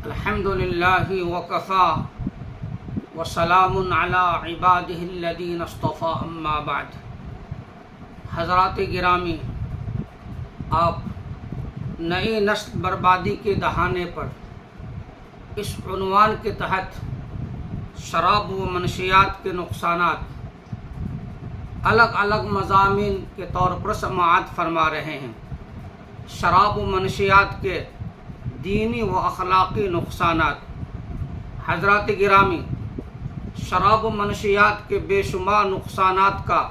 الحمد للہ وکفا وسلام علی عبادہ الذین اصطفیٰ اما بعد۔ حضرات گرامی، آپ نئی نسل بربادی کے دہانے پر اس عنوان کے تحت شراب و منشیات کے نقصانات الگ الگ مضامین کے طور پر سماعت فرما رہے ہیں۔ شراب و منشیات کے دینی و اخلاقی نقصانات۔ حضرات گرامی، شراب و منشیات کے بے شمار نقصانات کا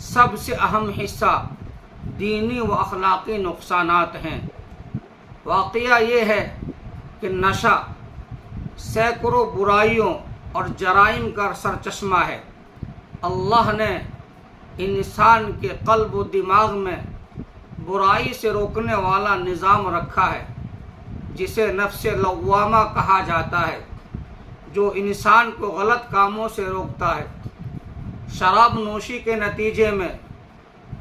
سب سے اہم حصہ دینی و اخلاقی نقصانات ہیں۔ واقعہ یہ ہے کہ نشہ سینکڑوں برائیوں اور جرائم کا سرچشمہ ہے۔ اللہ نے انسان کے قلب و دماغ میں برائی سے روکنے والا نظام رکھا ہے، جسے نفس لوامہ کہا جاتا ہے، جو انسان کو غلط کاموں سے روکتا ہے۔ شراب نوشی کے نتیجے میں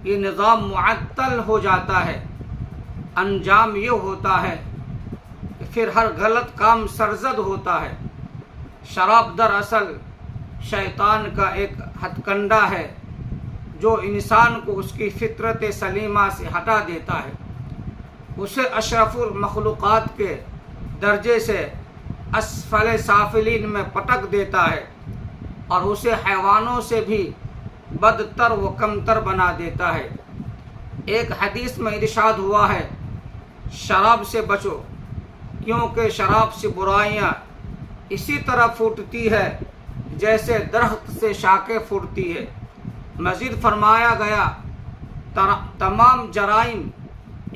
یہ نظام معطل ہو جاتا ہے۔ انجام یہ ہوتا ہے کہ پھر ہر غلط کام سرزد ہوتا ہے۔ شراب دراصل شیطان کا ایک ہتھ کنڈا ہے، جو انسان کو اس کی فطرت سلیمہ سے ہٹا دیتا ہے، اسے اشرف المخلوقات کے درجے سے اسفل سافلین میں پٹک دیتا ہے اور اسے حیوانوں سے بھی بدتر و کمتر بنا دیتا ہے۔ ایک حدیث میں ارشاد ہوا ہے، شراب سے بچو، کیونکہ شراب سے برائیاں اسی طرح پھوٹتی ہے جیسے درخت سے شاخیں پھوٹتی ہے۔ مزید فرمایا گیا، تمام جرائم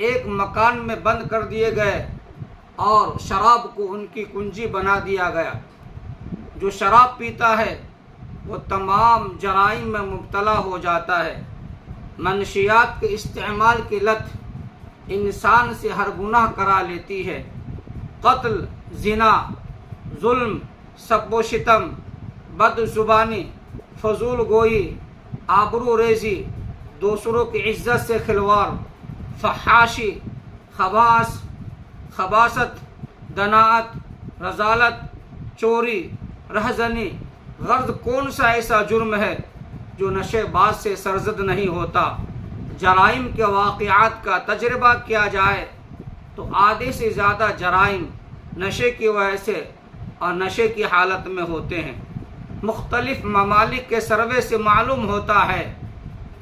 ایک مکان میں بند کر دیے گئے اور شراب کو ان کی کنجی بنا دیا گیا۔ جو شراب پیتا ہے وہ تمام جرائم میں مبتلا ہو جاتا ہے۔ منشیات کے استعمال کی لت انسان سے ہر گناہ کرا لیتی ہے۔ قتل، زنا، ظلم، سب و شتم، بد زبانی، فضول گوئی، آبرو ریزی، دوسروں کی عزت سے کھلواڑ، فحاشی، خباثت، دناءت، رذالت، چوری، رہزنی، غرض کون سا ایسا جرم ہے جو نشے باز سے سرزد نہیں ہوتا؟ جرائم کے واقعات کا تجربہ کیا جائے تو آدھے سے زیادہ جرائم نشے کی وجہ سے اور نشے کی حالت میں ہوتے ہیں۔ مختلف ممالک کے سروے سے معلوم ہوتا ہے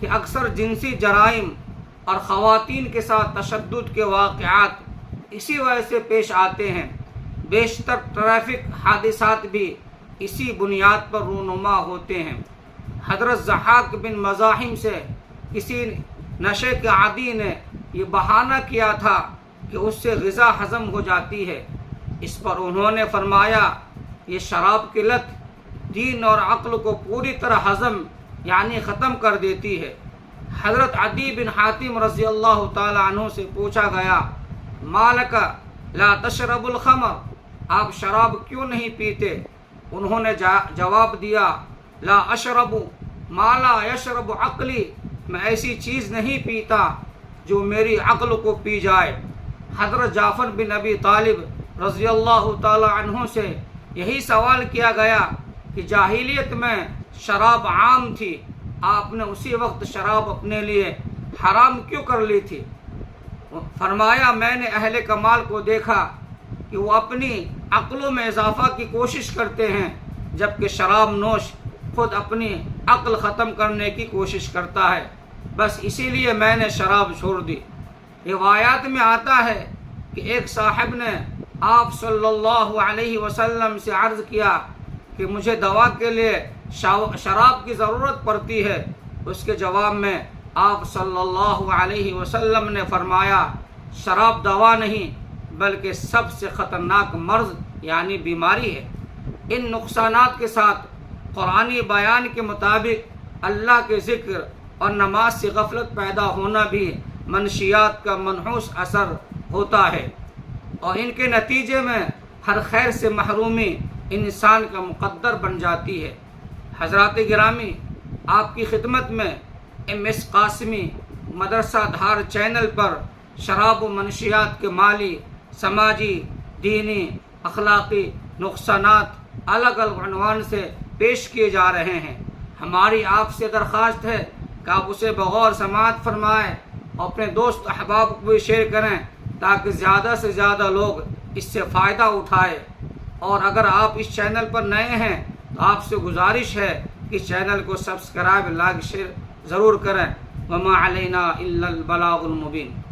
کہ اکثر جنسی جرائم اور خواتین کے ساتھ تشدد کے واقعات اسی وجہ سے پیش آتے ہیں۔ بیشتر ٹریفک حادثات بھی اسی بنیاد پر رونما ہوتے ہیں۔ حضرت ضحاک بن مزاحم سے کسی نشے کے عادی نے یہ بہانہ کیا تھا کہ اس سے غذا ہضم ہو جاتی ہے۔ اس پر انہوں نے فرمایا، یہ شراب کی لت دین اور عقل کو پوری طرح ہضم یعنی ختم کر دیتی ہے۔ حضرت عدی بن حاتم رضی اللہ تعالی عنہ سے پوچھا گیا، مالک لا تشرب الخمر، آپ شراب کیوں نہیں پیتے؟ انہوں نے جواب دیا، لا اشرب ما لا یشرب عقلی، میں ایسی چیز نہیں پیتا جو میری عقل کو پی جائے۔ حضرت جعفر بن ابی طالب رضی اللہ تعالی عنہ سے یہی سوال کیا گیا کہ جاہلیت میں شراب عام تھی، آپ نے اسی وقت شراب اپنے لیے حرام کیوں کر لی تھی؟ فرمایا، میں نے اہل کمال کو دیکھا کہ وہ اپنی عقلوں میں اضافہ کی کوشش کرتے ہیں، جبکہ شراب نوش خود اپنی عقل ختم کرنے کی کوشش کرتا ہے، بس اسی لیے میں نے شراب چھوڑ دی۔ روایات میں آتا ہے کہ ایک صاحب نے آپ صلی اللہ علیہ وسلم سے عرض کیا کہ مجھے دوا کے لیے شراب کی ضرورت پڑتی ہے۔ اس کے جواب میں آپ صلی اللہ علیہ وسلم نے فرمایا، شراب دوا نہیں بلکہ سب سے خطرناک مرض یعنی بیماری ہے۔ ان نقصانات کے ساتھ قرآنی بیان کے مطابق اللہ کے ذکر اور نماز سے غفلت پیدا ہونا بھی منشیات کا منحوس اثر ہوتا ہے، اور ان کے نتیجے میں ہر خیر سے محرومی انسان کا مقدر بن جاتی ہے۔ حضرات گرامی، آپ کی خدمت میں MS قاسمی مدرسہ دھار چینل پر شراب و منشیات کے مالی، سماجی، دینی اخلاقی نقصانات الگ الگ عنوان سے پیش کیے جا رہے ہیں۔ ہماری آپ سے درخواست ہے کہ آپ اسے بغور سماعت فرمائیں اور اپنے دوست احباب کو بھی شیئر کریں تاکہ زیادہ سے زیادہ لوگ اس سے فائدہ اٹھائیں۔ اور اگر آپ اس چینل پر نئے ہیں تو آپ سے گزارش ہے کہ چینل کو سبسکرائب، لائک، شیئر ضرور کریں۔ وما علینا الا البلاغ المبین۔